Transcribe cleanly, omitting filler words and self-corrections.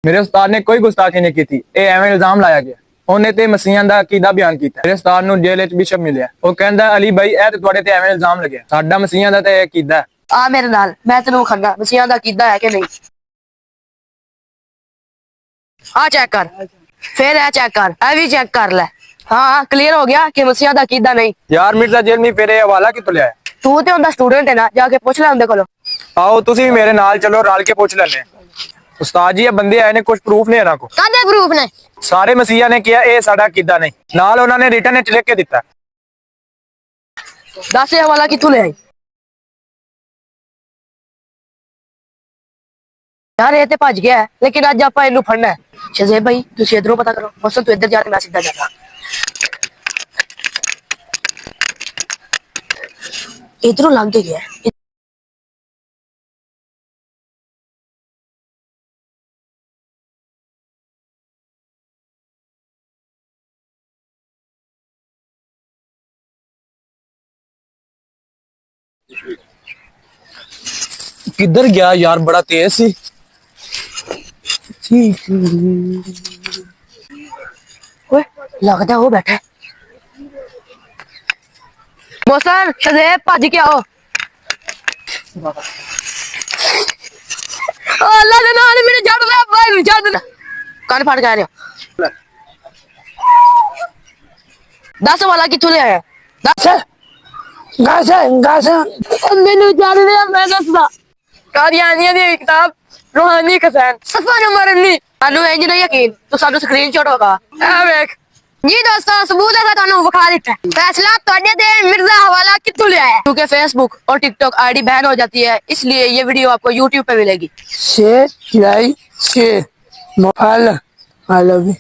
ਮੇਰੇ ਉਸਤਾਦ ਨੇ ਕੋਈ ਗੁਸਤਾਖੀ ਨਹੀਂ ਕੀਤੀ। ਇਹ ਐਵੇਂ ਇਲਜ਼ਾਮ ਲਾਇਆ ਗਿਆ। ਉਹਨੇ ਤੇ ਮਸੀਹਾਂ ਦਾ ਅਕੀਦਾ ਬਿਆਨ ਕੀਤਾ। ਮੇਰੇ ਉਸਤਾਦ ਨੂੰ ਜੇਲ੍ਹ ਵਿੱਚ ਬਿਸ਼ਪ ਮਿਲਿਆ। ਉਹ ਕਹਿੰਦਾ ਅਲੀ ਭਾਈ ਇਹ ਤੇ ਤੁਹਾਡੇ ਤੇ ਐਵੇਂ ਇਲਜ਼ਾਮ ਲੱਗਿਆ। ਸਾਡਾ ਮਸੀਹਾਂ ਦਾ ਤੇ ਅਕੀਦਾ ਆ ਮੇਰੇ ਨਾਲ, ਮੈਂ ਤੈਨੂੰ ਖੰਨਾ ਮਸੀਹਾਂ ਦਾ ਅਕੀਦਾ ਹੈ ਕਿ ਨਹੀਂ। ਆ ਚੈੱਕ ਕਰ, फिर है चेक कर, भी चेक कर ले। हाँ क्लियर हो गया कि मसीहा दा कीदा नहीं। यार मिर्जा जेल में फिर हवाला कितों लिया? तू ते उनका स्टूडेंट है ना, जाके पूछ ले उनके कोलों। आओ तुसी भी मेरे नाल चलो, रल के पूछ लेने। उस्ताद जी ये बंदे आए ने, कुछ प्रूफ नहीं है ना को। कादे प्रूफ ने? सारे मसीहा ने किया ये साडा कीदा नहीं, नाल उन्होंने रिटर्न विच लिख के दिता। दस ये हवाला कितों ले आई? यार ये ते भज गया है, लेकिन अज आपां इनू फड़ना है। शज़ेब भाई तुसी इधरों पता करो, मौसम तू इधर जा, मैं सीधा जाता। इधरों लंघ के गया है। किधर गया यार, बड़ा तेज सी। ओए लगता है वो बैठा है। मौसम शज़ेब भज के आओ। अल्लाह दे नाल मेरे जड़ ले भाई, जड़ ना कान फाड़ के आ रहे हो। 10 वाला किथों ले आया? 10 गास मैंने जान लिया। मैं दसदा कादियानिया दी किताब रूहानी कसान सफा नंबर 19। सानू इंज नहीं यकीन, तू सानू स्क्रीनशॉट होगा ए वेख जी। दोस्तों सबूत है, थानू विखा दिता। फैसला ਤੁਹਾਡੇ ਤੇ मिर्जा हवाला किथों ले आया, क्योंकि फेसबुक और टिकटॉक आईडी बैन हो जाती है, इसलिए ये वीडियो आपको यूट्यूब पे मिलेगी। Share like share I love you.